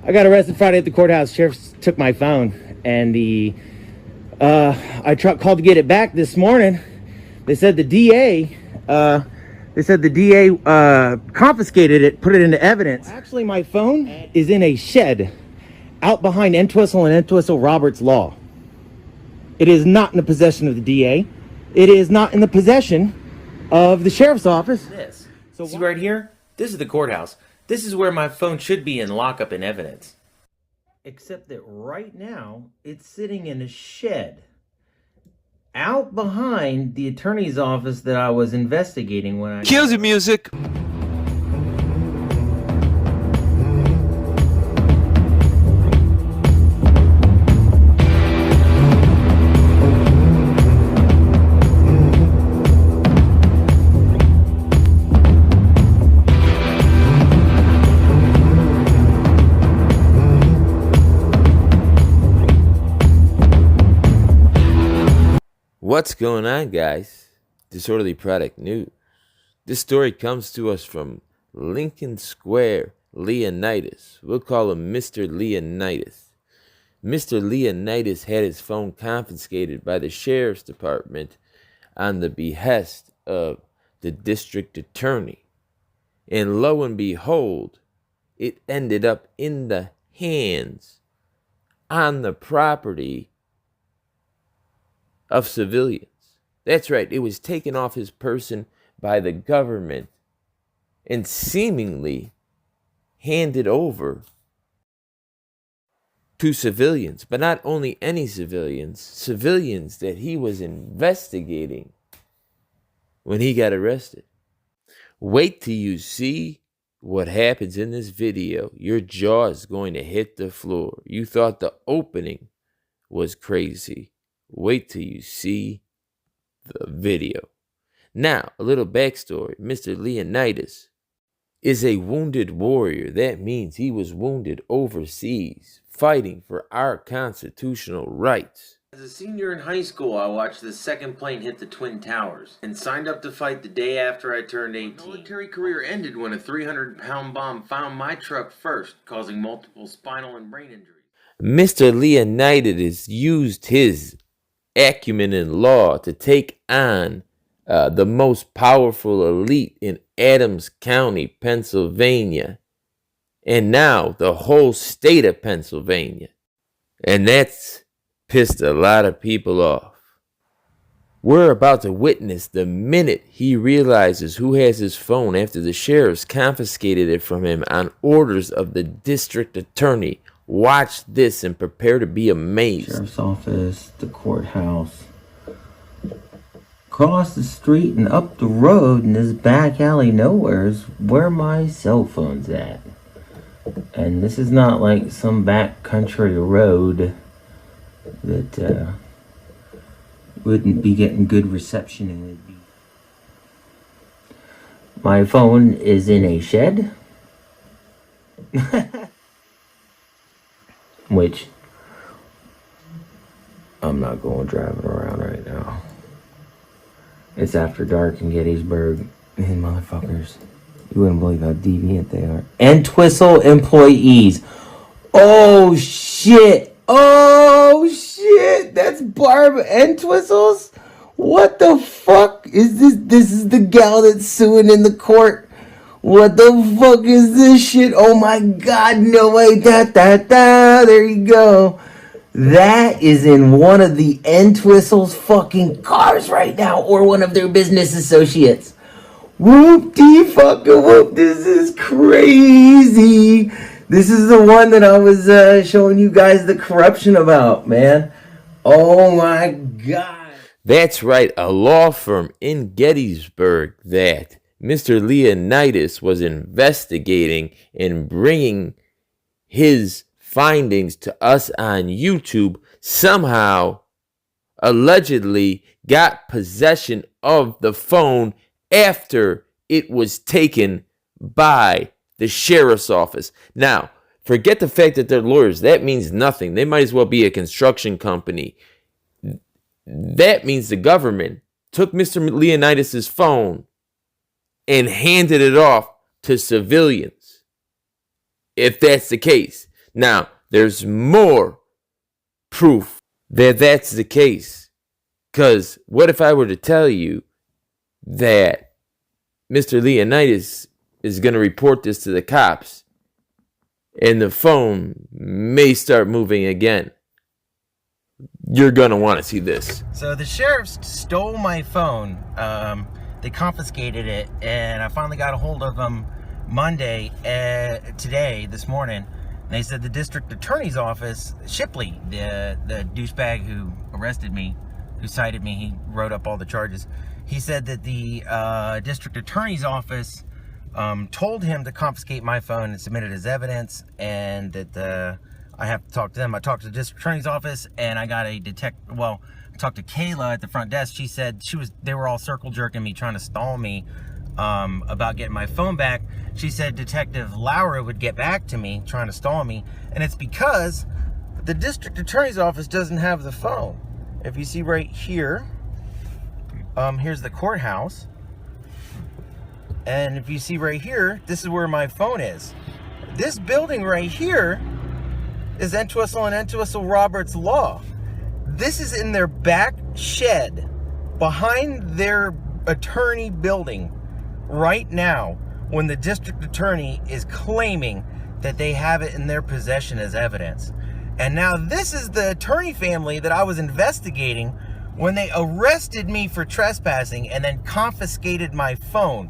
I got arrested Friday at the courthouse. Sheriff took my phone, and I called to get it back this morning. They said the DA confiscated it, put it into evidence. Actually, my phone is in a shed out behind Entwistle and Entwistle Roberts Law. It is not in the possession of the DA. It is not in the possession of the sheriff's office. So see right here? This is the courthouse. This is where my phone should be in lockup and evidence. Except that right now, it's sitting in a shed out behind the attorney's office that I was investigating when I... Cue the music! What's going on, guys? Disorderly Product News. This story comes to us from Lincoln Square Leonidas. We'll call him Mr. Leonidas. Mr. Leonidas had his phone confiscated by the sheriff's department on the behest of the district attorney. And lo and behold, it ended up in the hands, on the property of civilians. That's right, it was taken off his person by the government and seemingly handed over to civilians. But not only any civilians, civilians that he was investigating when he got arrested. Wait till you see what happens in this video. Your jaw is going to hit the floor. You thought the opening was crazy. Wait till you see the video. Now, a little backstory. Mr. Leonidas is a wounded warrior. That means he was wounded overseas, fighting for our constitutional rights. As a senior in high school, I watched the second plane hit the Twin Towers and signed up to fight the day after I turned 18. My military career ended when a 300-pound bomb found my truck first, causing multiple spinal and brain injuries. Mr. Leonidas used his acumen in law to take on the most powerful elite in Adams County, Pennsylvania, and now the whole state of Pennsylvania. And that's pissed a lot of people off. We're about to witness the minute he realizes who has his phone after the sheriffs confiscated it from him on orders of the district attorney. Watch this and prepare to be amazed. Sheriff's office, the courthouse. Across the street and up the road in this back alley nowhere is where my cell phone's at. And this is not like some back country road that wouldn't be getting good reception in. My phone is in a shed. Which I'm not going driving around right now. It's after dark in Gettysburg. These motherfuckers, you wouldn't believe how deviant they are. Entwistle employees. Oh shit. Oh shit. That's Barb Entwistle's? What the fuck is this? This is the gal that's suing in the court. What the fuck is this shit? Oh my god, no way. There you go. That is in one of the Entwistle's fucking cars right now, or one of their business associates. Whoop-de-fucking-whoop. This is crazy. This is the one that I was showing you guys the corruption about, man. Oh my god. That's right, a law firm in Gettysburg that Mr. Leonidas was investigating and bringing his findings to us on YouTube, somehow allegedly got possession of the phone after it was taken by the sheriff's office. Now, forget the fact that they're lawyers. That means nothing. They might as well be a construction company. That means the government took Mr. Leonidas' phone and handed it off to civilians. If that's the case. Now, there's more proof that that's the case. Because what if I were to tell you that Mr. Leonidas is going to report this to the cops and the phone may start moving again? You're going to want to see this. So the sheriffs stole my phone. They confiscated it, and I finally got a hold of them Monday, this morning. And they said the district attorney's office, Shipley, the douchebag who arrested me, who cited me, he wrote up all the charges. He said that the district attorney's office told him to confiscate my phone and submit it as evidence, and that I have to talk to them. I talked to the district attorney's office, and I got I talked to Kayla at the front desk. She said they were all circle jerking me, trying to stall me about getting my phone back. She said Detective Laura would get back to me, trying to stall me, and it's because the district attorney's office doesn't have the phone. If you see right here, here's the courthouse, and if you see right here, this is where my phone is. This building right here is Entwistle and Entwistle Roberts Law. This is in their back shed behind their attorney building right now, when the district attorney is claiming that they have it in their possession as evidence. And now this is the attorney family that I was investigating when they arrested me for trespassing and then confiscated my phone,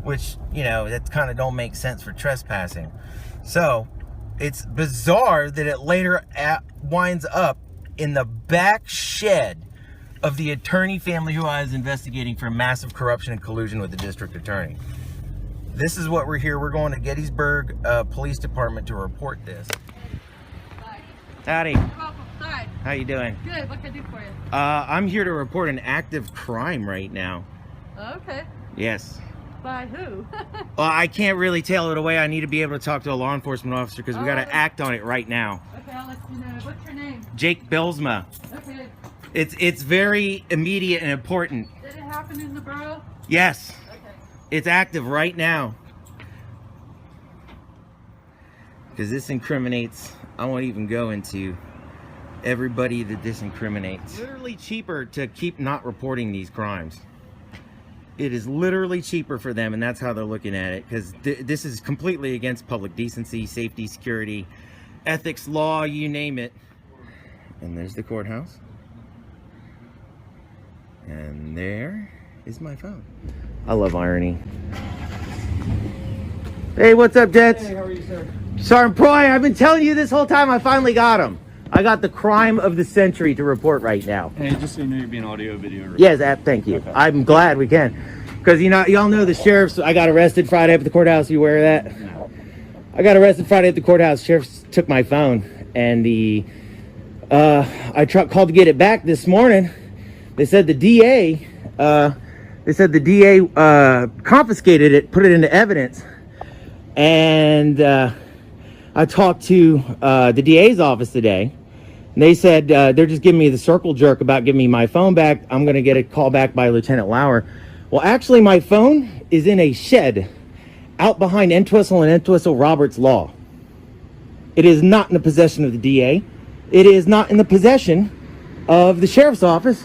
which, you know, that kind of don't make sense for trespassing. So it's bizarre that it later winds up in the back shed of the attorney family who I was investigating for massive corruption and collusion with the district attorney. This is what we're here. We're going to Gettysburg Police Department to report this. Hi. Howdy. You're welcome. Hi. How you doing? Good. What can I do for you? I'm here to report an active crime right now. Okay. Yes. By who? Well, I can't really tell it away. I need to be able to talk to a law enforcement officer because we got to act on it right now. Okay, I'll let you know. What's your name? Jake Bilsma. Okay. It's very immediate and important. Did it happen in the borough? Yes. Okay. It's active right now. Because this incriminates, I won't even go into everybody that this incriminates. Literally cheaper to keep not reporting these crimes. It is literally cheaper for them, and that's how they're looking at it, because this is completely against public decency, safety, security, ethics, law, you name it. And there's the courthouse. And there is my phone. I love irony. Hey, what's up, Jets? Hey, how are you, sir? Sergeant Proy, I've been telling you this whole time. I finally got him. I got the crime of the century to report right now. Hey, just so you know, you're being audio, video. Yes, thank you. Okay. I'm glad we can. Because, you know, y'all know the sheriffs. I got arrested Friday up at the courthouse. You aware of that? No. I got arrested Friday at the courthouse. Sheriffs took my phone. And I called to get it back this morning. They said the DA, confiscated it, put it into evidence. And I talked to the DA's office today. And they said they're just giving me the circle jerk about giving me my phone back. I'm going to get a call back by Lieutenant Lauer. Well, actually, my phone is in a shed out behind Entwistle and Entwistle Roberts Law. It is not in the possession of the DA. It is not in the possession of the sheriff's office.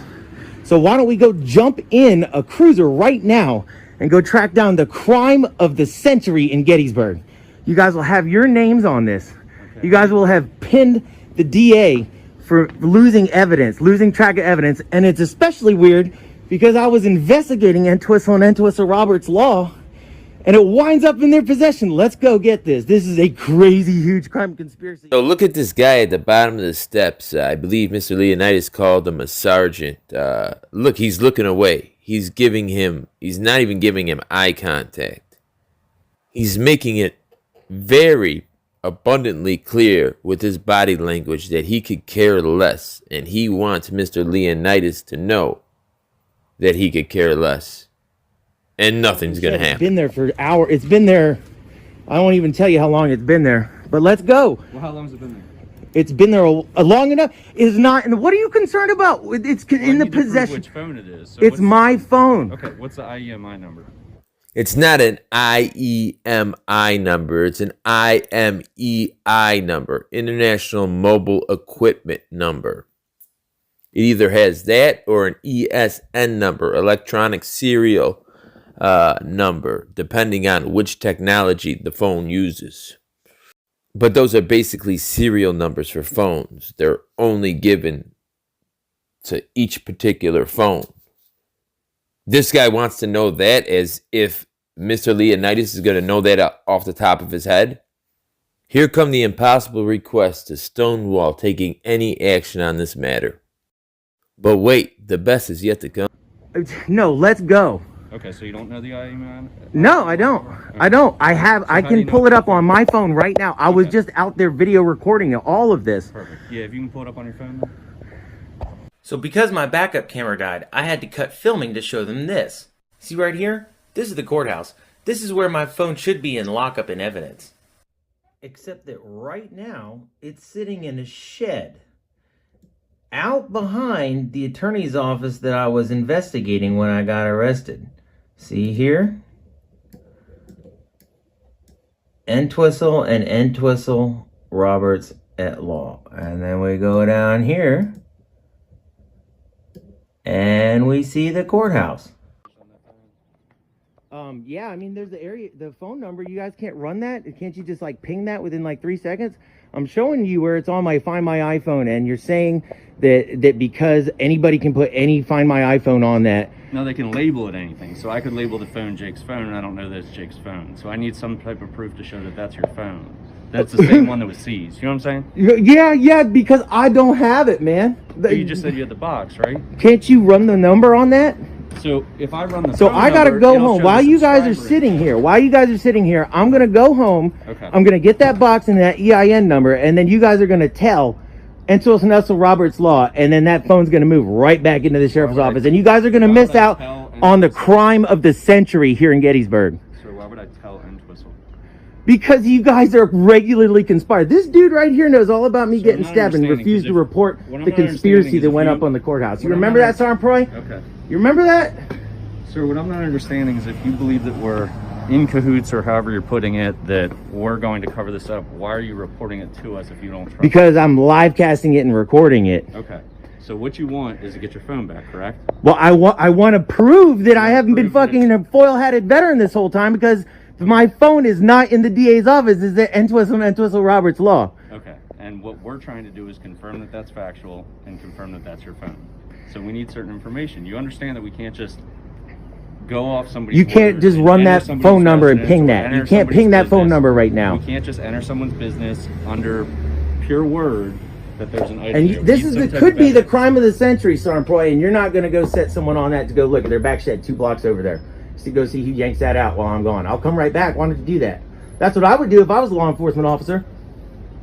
So why don't we go jump in a cruiser right now and go track down the crime of the century in Gettysburg. You guys will have your names on this. Okay. You guys will have pinned the DA for losing evidence, losing track of evidence. And it's especially weird because I was investigating Entwistle and Entwistle Roberts Law, and it winds up in their possession. Let's go get this. This is a crazy, huge crime conspiracy. So look at this guy at the bottom of the steps. I believe Mr. Leonidas called him a sergeant. Look, he's looking away. He's not even giving him eye contact. He's making it very abundantly clear with his body language that he could care less, and he wants Mr. Leonidas to know that he could care less, and nothing's gonna happen. It's been there for hours. It's been there. I won't even tell you how long it's been there. But let's go. Well, how long has it been there? It's been there long enough. It's not. And what are you concerned about? It's in the possession. Which phone it is? So it's my phone. Okay. What's the IEMI number? It's not an IEMI number. It's an IMEI number, International Mobile Equipment Number. It either has that or an ESN number, Electronic Serial number, depending on which technology the phone uses. But those are basically serial numbers for phones. They're only given to each particular phone. This guy wants to know that as if Mr. Leonidas is going to know that off the top of his head. Here come the impossible requests to Stonewall taking any action on this matter. But wait, the best is yet to come. No, let's go. Okay, so you don't know the IEMI? No, I don't. I don't. I can pull it up on my phone right now. I was just out there video recording all of this. Perfect. Yeah, if you can pull it up on your phone. So because my backup camera died, I had to cut filming to show them this. See right here? This is the courthouse. This is where my phone should be in lockup and evidence. Except that right now, it's sitting in a shed out behind the attorney's office that I was investigating when I got arrested. See here? Entwistle and Entwistle Roberts et al. And then we go down here and we see the courthouse. Yeah, I mean, there's the area, the phone number. You guys can't run that? Can't you just like ping that within like 3 seconds? I'm showing you where it's on my Find My iPhone, and you're saying that because anybody can put any Find My iPhone on that. No, they can label it anything. So I could label the phone Jake's phone, and I don't know that it's Jake's phone. So I need some type of proof to show that that's your phone. That's the same one that was seized. You know what I'm saying? Yeah, because I don't have it, man. You just said you had the box, right? Can't you run the number on that? So if I run the So phone I gotta number, go it'll home. show While the you guys are subscriber sitting here, I'm gonna go home. Okay. I'm gonna get that box and that EIN number, and then you guys are gonna tell Entwistle Roberts Law, and then that phone's gonna move right back into the sheriff's office, and you guys are gonna miss out on the crime of the century here in Gettysburg. So why would I tell Entwistle? Because you guys are regularly conspired. This dude right here knows all about me getting I'm not stabbed and understanding, refused to 'cause report what I'm the not conspiracy understanding that is went if up you- on the courthouse. You what I'm remember not that, Sergeant Proy? Okay. You remember that? Sir, what I'm not understanding is if you believe that we're in cahoots or however you're putting it, that we're going to cover this up, why are you reporting it to us if you don't trust Because I'm live casting it and recording it. Okay. So what you want is to get your phone back, correct? Well, I want to prove that I haven't been fucking a foil-hatted veteran this whole time, because my phone is not in the DA's office. It's at Entwistle Roberts Law. Okay. And what we're trying to do is confirm that that's factual and confirm that that's your phone. So we need certain information. You understand that we can't just go off somebody's You can't word just and run enter that somebody's phone number and residence ping or that. enter You can't somebody's ping that phone business. number right now. We can't just enter someone's business under pure word that there's an item. And there. We this need is some the type could of be the evidence. crime of the century, Sergeant Proy, and you're not going to go set someone on that to go look at their back shed 2 blocks over there to go see who yanks that out while I'm gone. I'll come right back. Why don't you do that? That's what I would do if I was a law enforcement officer.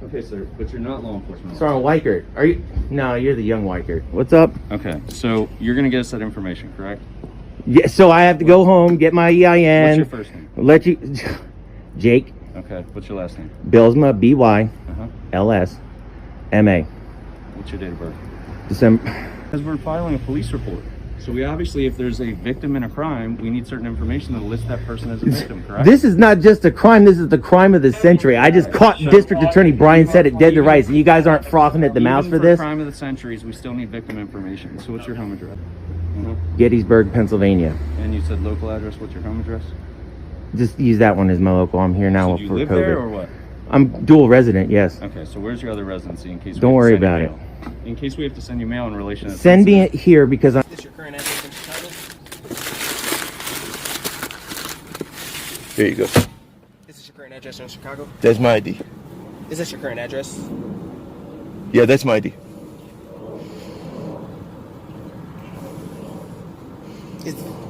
Okay, sir, but you're not law enforcement. Sergeant Weichert. Are you? No, you're the young Weichert. What's up? Okay, so you're going to get us that information, correct? Yeah, so I have to go home, get my EIN. What's your first name? Let you... Jake. Okay, what's your last name? Bilsma, B-Y, Uh-huh. L-S, M-A. What's your date of birth? December... Because we're filing a police report. So we obviously, if there's a victim in a crime, we need certain information to list that person as a victim, correct? This is not just a crime, this is the crime of the century. I just caught District Attorney Brian said it dead to rights, and you guys aren't frothing at the mouth for this? crime of the centuries, we still need victim information. So what's your home address? Gettysburg, Pennsylvania. And you said local address, what's your home address? Just use that one as my local. I'm here now So do you for live COVID. there or what? I'm dual resident, yes. Okay, so where's your other residency in case we Don't have to worry send you about mail? In case we have to send you mail in relation to Send me it here because I'm... Is this your current address in Chicago? Here you go. Is this your current address in Chicago? That's my ID. Is this your current address? Yeah, that's my ID.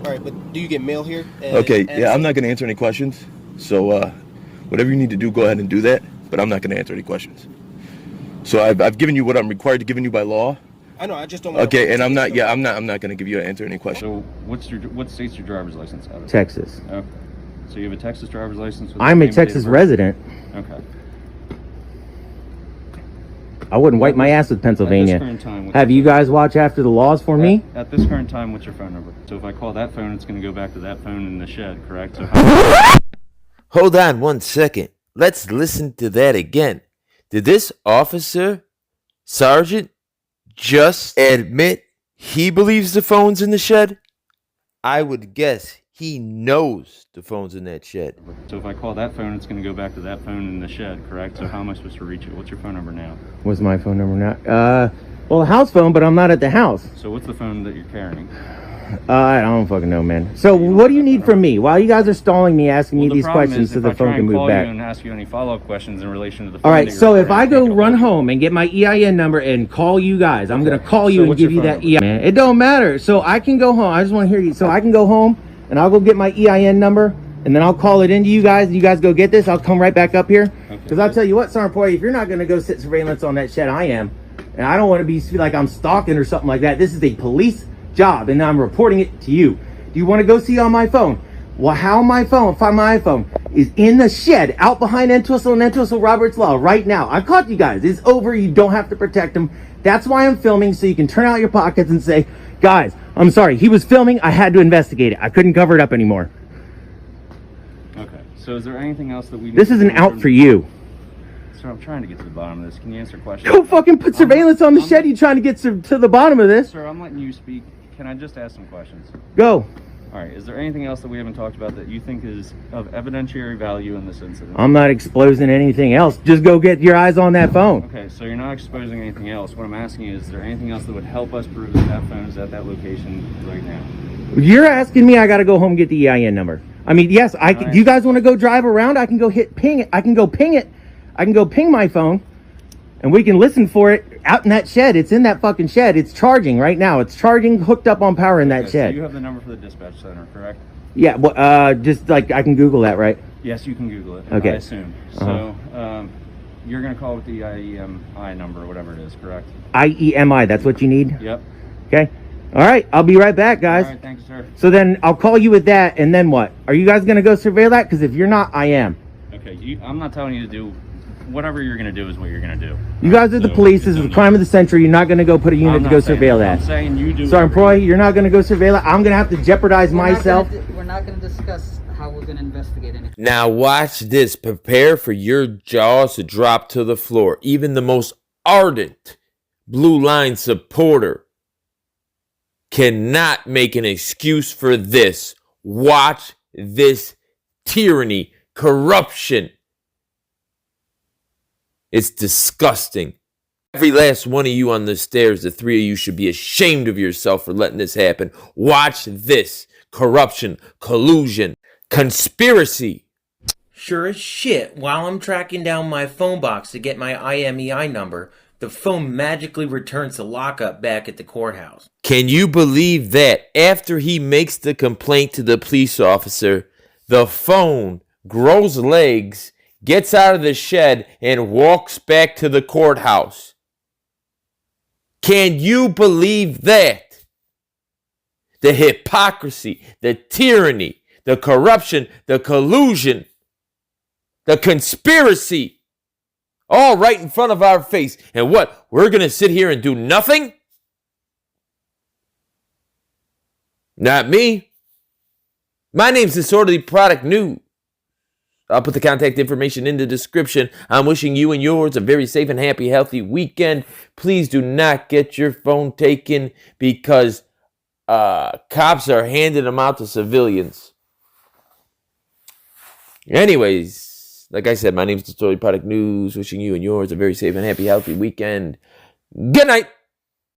All right, but do you get mail here? Okay, yeah, I'm not going to answer any questions. So, whatever you need to do, go ahead and do that. But I'm not going to answer any questions. So I've given you what I'm required to give you by law. I know. I just don't. Want Okay, and I'm not going to give you an answer any questions. So what state's your driver's license out of? Texas. Okay. So you have a Texas driver's license? With I'm the a same date of Texas birth? resident. Okay. I wouldn't wipe my ass with Pennsylvania. At this current time, what's Have your you guys watch after the laws for me? At this current time, what's your phone number? So if I call that phone, it's going to go back to that phone in the shed, correct? So Hold on 1 second. Let's listen to that again. Did this officer, sergeant, just admit he believes the phone's in the shed? I would guess he knows the phone's in that shed. So if I call that phone, it's going to go back to that phone in the shed, correct? So how am I supposed to reach you? What's your phone number now? What's my phone number now? Well, the house phone, but I'm not at the house. So what's the phone that you're carrying? I don't fucking know, man. So what do you need from me? While you guys are stalling me, asking me these questions so the phone can move back. And ask you any follow-up questions in relation to the phone. All right, so if I go run home and get my EIN number and call you guys, I'm going to call you and give you that EIN. Man, it don't matter. So I can go home. I just want to hear you. So I can go home and I'll go get my EIN number and then I'll call it into you guys. You guys go get this. I'll come right back up here. Because I'll tell you what, Sergeant Poirier, if you're not going to go sit surveillance on that shed, I am. And I don't want to be like I'm stalking or something like that. This is a police job and I'm reporting it to you. Do you want to go see on my phone? Well, how my phone, find my iPhone, is in the shed out behind Entwistle and Entwistle Roberts Law right now. I caught you guys. It's over. You don't have to protect them. That's why I'm filming, so you can turn out your pockets and say, guys, I'm sorry. He was filming. I had to investigate it. I couldn't cover it up anymore. Okay. So is there anything else that we need This is an out for you. Sir, I'm trying to get to the bottom of this. Can you answer questions? Don't fucking put surveillance on the shed. You trying to get to the bottom of this. Sir, I'm letting you speak. Can I just ask some questions? Go. All right. Is there anything else that we haven't talked about that you think is of evidentiary value in this incident? I'm not exposing anything else. Just go get your eyes on that phone. Okay, so you're not exposing anything else. What I'm asking you is there anything else that would help us prove that that phone is at that location right now? You're asking me. I got to go home and get the EIN number. I mean, yes, I can. You guys want to go drive around? I can go hit ping it. I can go ping it. I can go ping my phone, and we can listen for it out in that shed. It's in that fucking shed. It's charging right now. It's charging, hooked up on power in that shed. So you have the number for the dispatch center, correct? Yeah, well, just like I can Google that, right? Yes, you can Google it. Okay. I assume. So you're going to call with the IEMI number or whatever it is, correct? IEMI, that's what you need? Yep. Okay. All right, I'll be right back, guys. All right, thanks, sir. So then I'll call you with that, and then what? Are you guys going to go surveil that? Because if you're not, I am. Okay, I'm not telling you to do whatever you're going to do is what you're going to do. You guys are the police. This is the crime of the century. You're not going to go put a unit to go surveil that. I'm saying you do. Sergeant Proy, you're not going to go surveil it. I'm going to have to jeopardize myself. We're not going to discuss how we're going to investigate anything. Now watch this. Prepare for your jaws to drop to the floor. Even the most ardent Blue Line supporter cannot make an excuse for this. Watch this tyranny, corruption. It's disgusting. Every last one of you on the stairs, the three of you should be ashamed of yourself for letting this happen. Watch this. Corruption, collusion, conspiracy. Sure as shit, while I'm tracking down my phone box to get my IMEI number, the phone magically returns to Lockup back at the courthouse. Can you believe that after he makes the complaint to the police officer, the phone grows legs, gets out of the shed, and walks back to the courthouse? Can you believe that? The hypocrisy, the tyranny, the corruption, the collusion, the conspiracy, all right in front of our face. And what, we're going to sit here and do nothing? Not me. My name's Disorderly Product News. I'll put the contact information in the description. I'm wishing you and yours a very safe and happy, healthy weekend. Please do not get your phone taken because cops are handing them out to civilians. Anyways, like I said, my name is Disorderly Product News. Wishing you and yours a very safe and happy, healthy weekend. Good night.